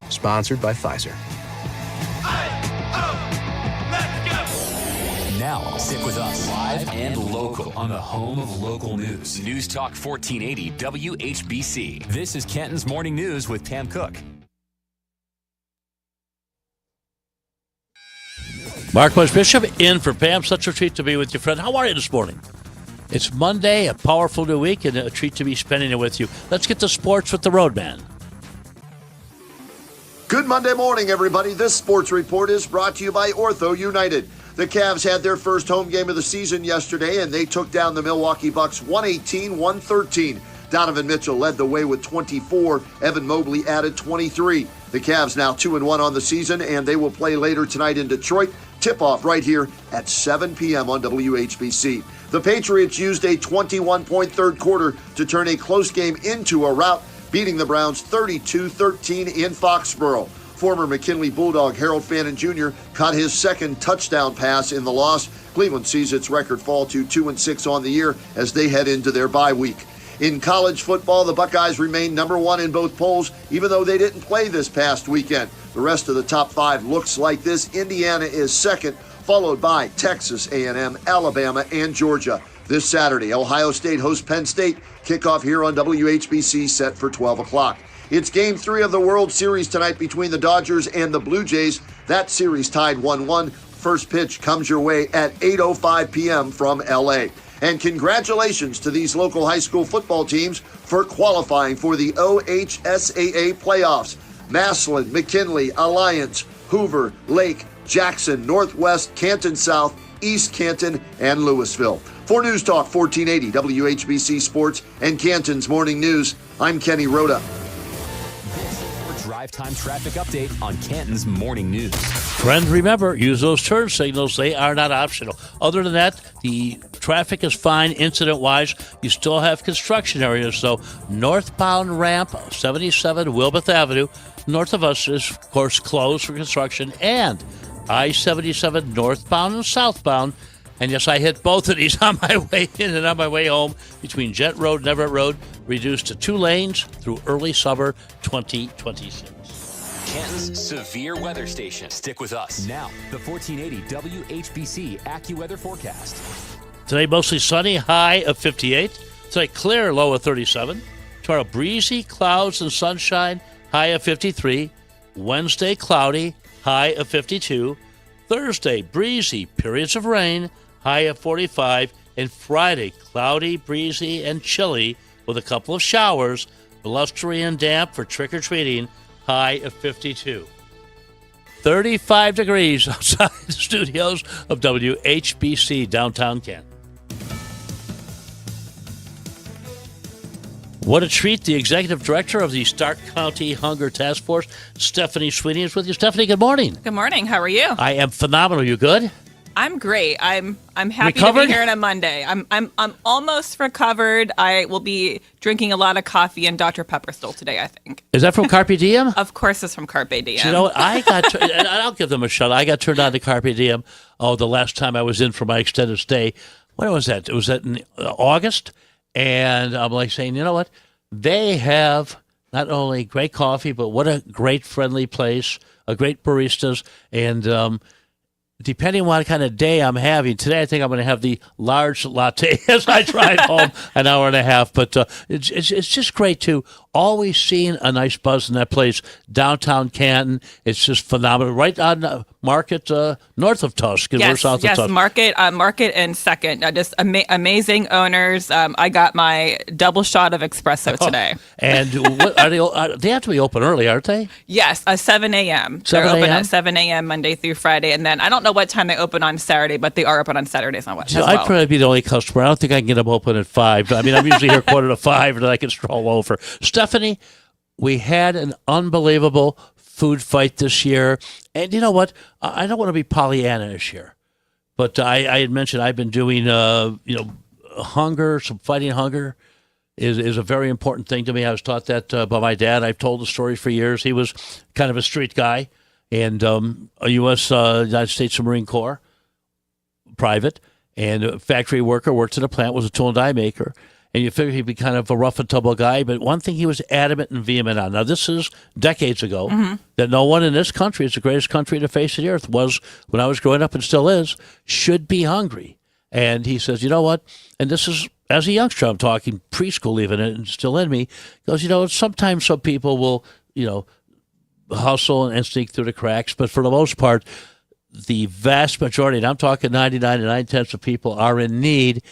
Sponsored by Pfizer. Now, stick with us live and local on the home of local news. News Talk 1480 WHBC. This is Canton's Morning News with Pam Cook. Mark West Bishop in for Pam. Such a treat to be with you, friend. How are you this morning? It's Monday, a powerful new week, and a treat to be spending it with you. Let's get to sports with the Roadman. Good Monday morning, everybody. This sports report is brought to you by Ortho United. The Cavs had their first home game of the season yesterday, and they took down the Milwaukee Bucks 118-113. Donovan Mitchell led the way with 24. Evan Mobley added 23. The Cavs now 2-1 on the season, and they will play later tonight in Detroit. Tip-off right here at 7 p.m. on WHBC. The Patriots used a 21-point third quarter to turn a close game into a rout, beating the Browns 32-13 in Foxborough. Former McKinley Bulldog Harold Fannin Jr. caught his second touchdown pass in the loss. Cleveland sees its record fall to 2-6 on the year as they head into their bye week. In college football, the Buckeyes remain number one in both polls, even though they didn't play this past weekend. The rest of the top five looks like this. Indiana is second, followed by Texas A&M, Alabama, and Georgia. This Saturday, Ohio State hosts Penn State. Kickoff here on WHBC set for 12 o'clock. It's Game 3 of the World Series tonight between the Dodgers and the Blue Jays. That series tied 1-1. First pitch comes your way at 8:05 p.m. from L.A. And congratulations to these local high school football teams for qualifying for the OHSAA playoffs. Massillon, McKinley, Alliance, Hoover, Lake, Jackson, Northwest, Canton South, East Canton, and Louisville. For News Talk 1480 WHBC Sports and Canton's Morning News, I'm Kenny Rhoda. Drive time traffic update on Canton's Morning News. Friend, remember, use those turn signals. They are not optional. Other than that, the traffic is fine incident-wise. You still have construction areas, so northbound ramp, 77 Wilbeth Avenue, north of us is, of course, closed for construction, and I-77 northbound and southbound. And yes, I hit both of these on my way in and on my way home between Jet Road and Everett Road, reduced to 2 lanes through early summer 2026. Canton's severe weather station. Stick with us. Now, the 1480 WHBC AccuWeather forecast. Today, mostly sunny, high of 58. Today, clear, low of 37. Tomorrow, breezy, clouds and sunshine, high of 53. Wednesday, cloudy, high of 52. Thursday, breezy, periods of rain, high of 45. And Friday, cloudy, breezy, and chilly with a couple of showers, blustery and damp for trick-or-treating, high of 52. 35 degrees outside the studios of WHBC downtown Canton. What a treat. The executive director of the Stark County Hunger Task Force, Stephanie Sweeney, is with you. Stephanie, good morning. Good morning. How are you? I am phenomenal. You good? I'm great. I'm happy Recovered? to be here on a Monday. I'm almost recovered. I will be drinking a lot of coffee and Dr. Pepper still today, I think. Is that from Carpe Diem? Of course it's from Carpe Diem. You know what? And I'll give them a shout. I got turned on to Carpe Diem. The last time I was in for my extended stay. When was that? It was in August. And I'm like saying, you know what? They have not only great coffee, but what a great friendly place, a great baristas. And depending on what kind of day I'm having, today I think I'm going to have the large latte as I drive home an hour and a half. But it's just great, too. Always seeing a nice buzz in that place, downtown Canton. It's just phenomenal. Right on Market, north of Tusk, and we're south of Tusk. Market and Second. Just amazing owners. I got my double shot of espresso today. And they have to be open early, aren't they? Yes, 7 a.m. 7 They're open a.m.? at 7 a.m. Monday through Friday. And then I don't know what time they open on Saturday, but they are open on Saturdays as well. I'd probably be the only customer. I don't think I can get them open at 5. I mean, I'm usually here 4:45, and then I can stroll over. Stephanie, we had an unbelievable food fight this year. And you know what? I don't want to be Pollyanna-ish here. But I had mentioned I've been doing, hunger, some fighting hunger is a very important thing to me. I was taught that by my dad. I've told the story for years. He was kind of a street guy and a U.S. United States Marine Corps private and a factory worker, worked in a plant, was a tool and die maker. and you figure he'd be kind of a rough and tumble guy. But one thing he was adamant and vehement on. Now, this is decades ago, that no one in this country, it's the greatest country to face the earth, was, when I was growing up and still is, should be hungry. And he says, you know what? And this is, as a youngster, I'm talking preschool even, and still in me, goes, sometimes some people will, hustle and sneak through the cracks. But for the most part, the vast majority, and I'm talking 99 and 9/10 of people, are in need.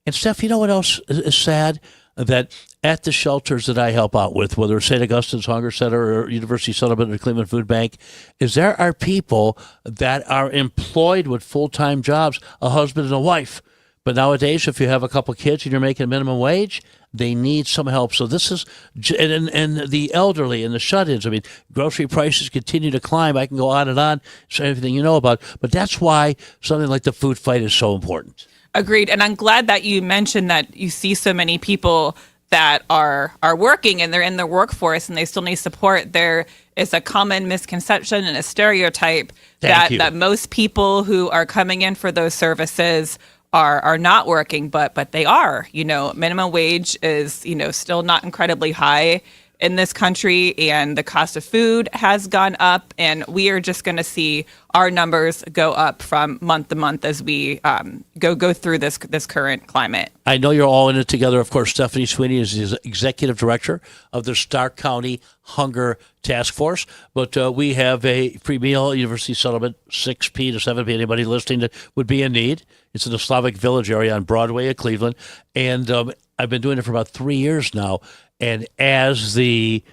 And Steph, you know what else is sad? That at the shelters that I help out with, whether it's St. Augustine's Hunger Center or University Settlement or Cleveland Food Bank, is there are people that are employed with full-time jobs, a husband and a wife. But nowadays, if you have a couple kids and you're making minimum wage, they need some help. So this is, and the elderly and the shut-ins. I mean, grocery prices continue to climb. I can go on and on, so everything you know about. But that's why something like the food fight is so important. Agreed. And I'm glad that you mentioned that you see so many people that are working and they're in the workforce and they still need support. There is a common misconception and a stereotype that most people who are coming in for those services are not working, but they are. Minimum wage is, still not incredibly high in this country, and the cost of food has gone up, and we are just going to see our numbers go up from month to month as we go through this current climate. I know you're all in it together. Of course, Stephanie Sweeney is the executive director of the Stark County Hunger Task Force, but we have a free meal, University Settlement, 6P to 7P. Anybody listening that would be in need. It's in the Slavic Village area on Broadway at Cleveland, and I've been doing it for about 3 years now. And as the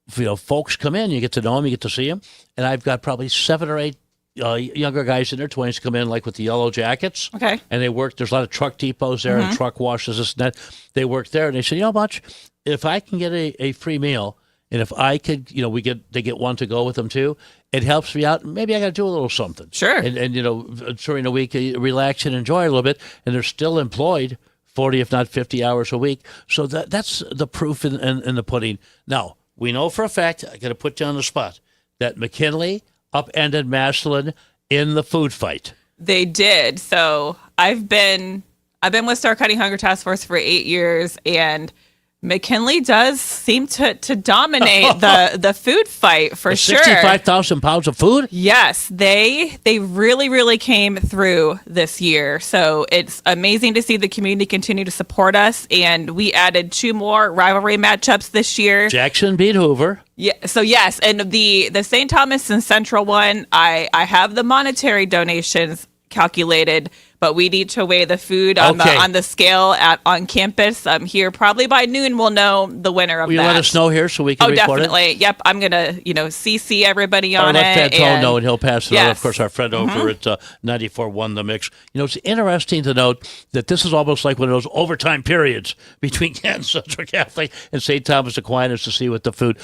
folks come in, you get to know them, you get to see them. And I've got probably 7 or 8 younger guys in their 20s come in, like with the yellow jackets. Okay. And they work. There's a lot of truck depots there and truck washes, this and that. They work there, and they say, Butch, if I can get a free meal, and if I could, they get one to go with them too, it helps me out. Maybe I got to do a little something. Sure. And during the week, relax and enjoy a little bit. And they're still employed 40, if not 50 hours a week. So that's the proof in the pudding. Now, we know for a fact, I got to put you on the spot, that McKinley upended Massillon in the food fight. They did. So I've been with Stark County Hunger Task Force for 8 years, and McKinley does seem to dominate the food fight for sure. 65,000 pounds of food? Yes, they really, really came through this year. So it's amazing to see the community continue to support us. And we added 2 more rivalry matchups this year. Jackson beat Hoover. Yeah. So yes, and the St. Thomas and Central one, I have the monetary donations calculated, but we need to weigh the food on the scale on campus. Here probably by noon we'll know the winner of that. Will you let us know here so we can report definitely. it? Yep, I'm gonna CC everybody on it. Let Fantone know, and he'll pass it on. Yes. Of course, our friend over at 94.1 The Mix. It's interesting to note that this is almost like one of those overtime periods between Kansas Central Catholic and St. Thomas Aquinas to see what the food.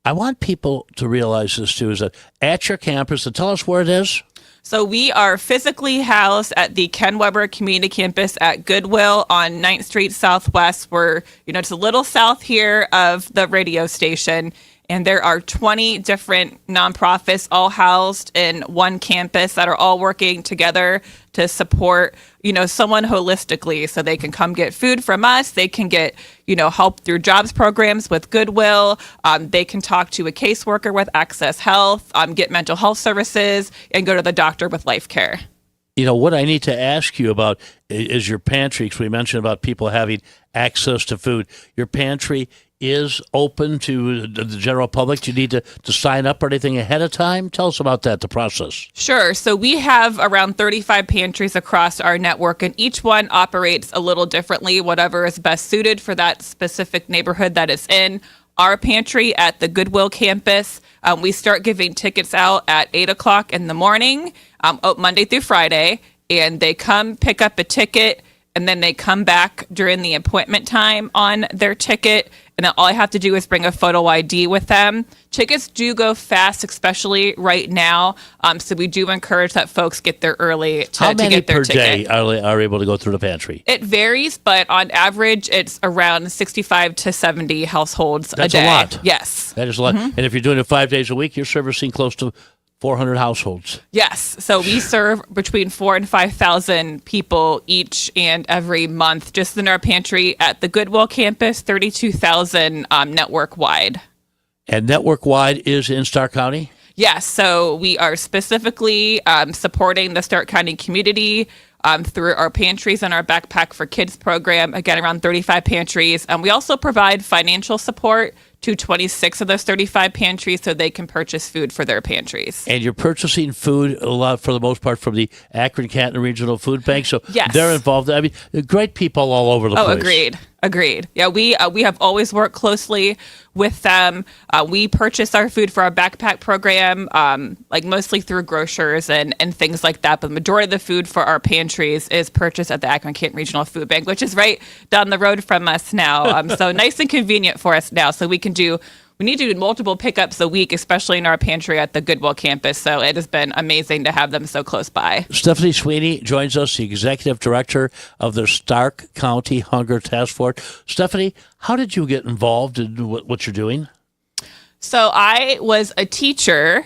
I want people to realize this too, is that at your campus, and tell us where it is. So we are physically housed at the Ken Weber Community Campus at Goodwill on 9th Street Southwest. We're, it's a little south here of the radio station. And there are 20 different nonprofits all housed in one campus that are all working together to support, someone holistically. So they can come get food from us. They can get, help through jobs programs with Goodwill. They can talk to a caseworker with Access Health, get mental health services, and go to the doctor with Life Care. What I need to ask you about is your pantry, because we mentioned about people having access to food. Your pantry is open to the general public. Do you need to sign up or anything ahead of time? Tell us about that, the process. Sure. So we have around 35 pantries across our network, and each one operates a little differently, whatever is best suited for that specific neighborhood that it's in. Our pantry at the Goodwill campus, we start giving tickets out at 8 o'clock in the morning, Monday through Friday, and they come pick up a ticket, and then they come back during the appointment time on their ticket. And then all I have to do is bring a photo ID with them. Tickets do go fast, especially right now. So we do encourage that folks get there early to get their ticket. How many per day are able to go through the pantry? It varies, but on average, it's around 65 to 70 households a day. That's a lot. Yes. That is a lot. And if you're doing it 5 days a week, you're servicing close to 400 households. Yes. So we serve between 4,000 and 5,000 people each and every month just in our pantry at the Goodwill campus, 32,000 network wide. And network wide is in Stark County? Yes. So we are specifically supporting the Stark County community through our pantries and our Backpack for Kids program, again, around 35 pantries. We also provide financial support to 26 of those 35 pantries so they can purchase food for their pantries. And you're purchasing food a lot, for the most part, from the Akron-Canton Regional Food Bank. So yes. They're involved. I mean, great people all over the place. Agreed. Yeah, we have always worked closely with them. We purchase our food for our backpack program, like mostly through grocers and things like that. But the majority of the food for our pantries is purchased at the Akron-Canton Regional Food Bank, which is right down the road from us now. So nice and convenient for us now. So we need to do multiple pickups a week, especially in our pantry at the Goodwill campus. So it has been amazing to have them so close by. Stephanie Sweeney joins us, the executive director of the Stark County Hunger Task Force. Stephanie, how did you get involved in what you're doing? So I was a teacher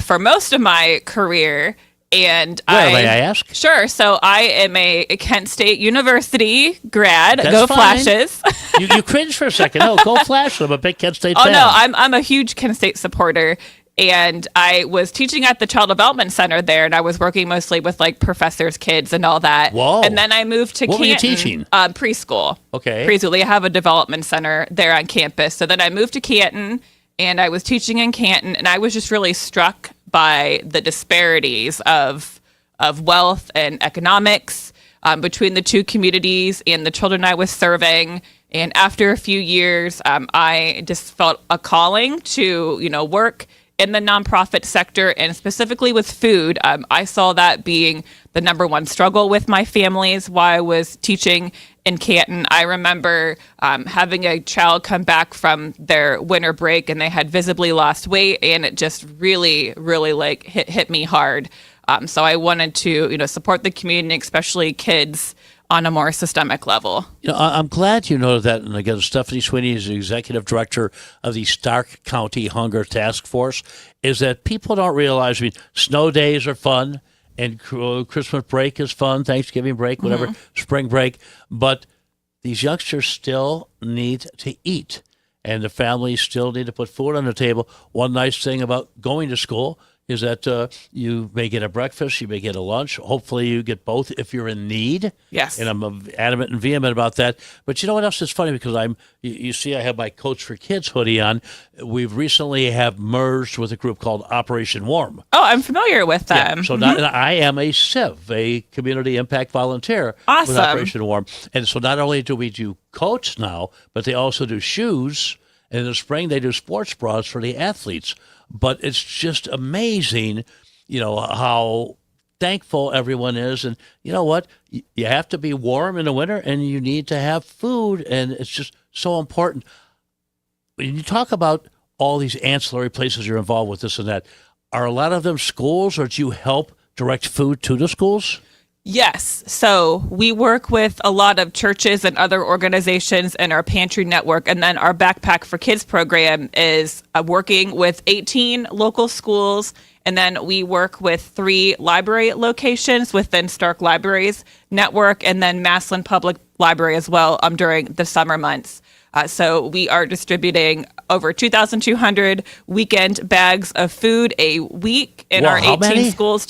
for most of my career. And may I ask? Sure. So I am a Kent State University grad. That's Go fine. Flashes. You cringed for a second. No, go Flash. I'm a big Kent State fan. Oh, no, I'm a huge Kent State supporter. And I was teaching at the Child Development Center there, and I was working mostly with like professors' kids and all that. Whoa. And then I moved to What Canton. were you teaching? Preschool. Okay. Preschool. They have a development center there on campus. So then I moved to Canton, and I was teaching in Canton, and I was just really struck by the disparities of wealth and economics between the two communities and the children I was serving. And after a few years, I just felt a calling to, work in the nonprofit sector, and specifically with food. I saw that being the number one struggle with my families while I was teaching in Canton. I remember having a child come back from their winter break, and they had visibly lost weight, and it just really, really like hit me hard. So I wanted to, support the community, especially kids, on a more systemic level. I'm glad you noted that. And again, Stephanie Sweeney is the executive director of the Stark County Hunger Task Force. Is that people don't realize, snow days are fun, and Christmas break is fun, Thanksgiving break, whatever, spring break. But these youngsters still need to eat, and the families still need to put food on the table. One nice thing about going to school is that you may get a breakfast, you may get a lunch. Hopefully you get both if you're in need. Yes. And I'm adamant and vehement about that. But you know what else is funny? Because you see I have my Coach for Kids hoodie on. We've recently have merged with a group called Operation Warm. Oh, I'm familiar with them. Yeah, so I am a CIV, a community impact volunteer with Operation Warm. And so not only do we do coats now, but they also do shoes. And in the spring, they do sports bras for the athletes. But it's just amazing, how thankful everyone is. And you know what? You have to be warm in the winter, and you need to have food. And it's just so important. When you talk about all these ancillary places you're involved with, this and that, are a lot of them schools, or do you help direct food to the schools? Yes. So we work with a lot of churches and other organizations in our pantry network. And then our Backpack for Kids program is working with 18 local schools. And then we work with 3 library locations within Stark Libraries network, and then Massillon Public Library as well during the summer months. So we are distributing over 2,200 weekend bags of food a week in our 18 schools.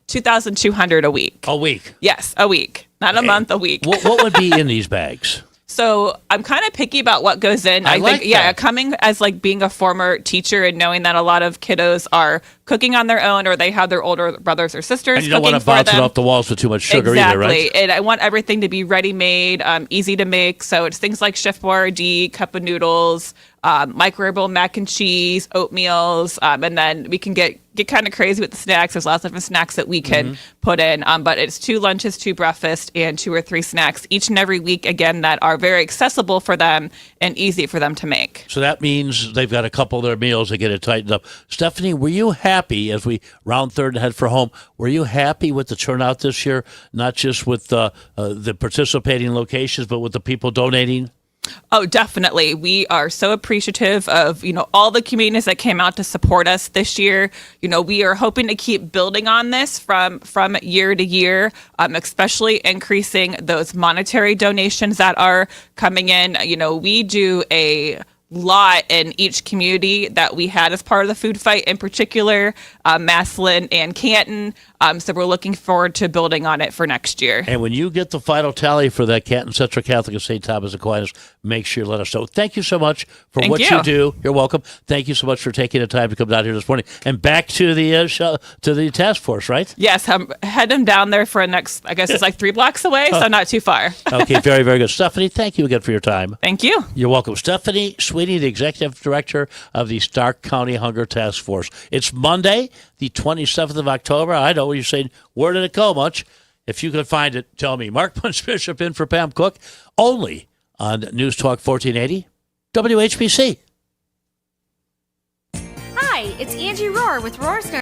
2,200 a week. A week? Yes, a week. Not a month, a week. What would be in these bags? So I'm kind of picky about what goes in. I think, coming as like being a former teacher and knowing that a lot of kiddos are cooking on their own, or they have their older brothers or sisters and you don't cooking want to bounce for it them. off the walls with too much sugar either, right? Exactly. And I want everything to be ready-made, easy to make. So it's things like Chef Boyardee, cup of noodles, microwavable mac and cheese, oatmeals, and then we can get kind of crazy with the snacks. There's lots of different snacks that we can put in, but it's 2 lunches, 2 breakfasts, and 2 or 3 snacks each and every week, again, that are very accessible for them and easy for them to make. So that means they've got a couple of their meals to get it tightened up. Stephanie, were you happy, as we round third and head for home, were you happy with the turnout this year, not just with the participating locations, but with the people donating? Oh, definitely. We are so appreciative of, all the communities that came out to support us this year. We are hoping to keep building on this from year to year, especially increasing those monetary donations that are coming in. We do a lot in each community that we had as part of the food fight, in particular, Massillon and Canton. So we're looking forward to building on it for next year. And when you get the final tally for that Canton Central Catholic of St. Thomas Aquinas, make sure you let us know. Thank you so much for what you do. You're welcome. Thank you so much for taking the time to come down here this morning. And back to the task force, right? Yes, I'm heading down there for next, I guess it's like 3 blocks away, so not too far. Okay, very, very good. Stephanie, thank you again for your time. Thank you. You're welcome. Stephanie Sweeney, the Executive Director of the Stark County Hunger Task Force. It's Monday, the 27th of October. I know you're saying, where did it go, Munch? If you could find it, tell me. Mark Munch Bishop in for Pam Cook, only on News Talk 1480, WHBC. Hi, it's Angie Rohr with Rohr's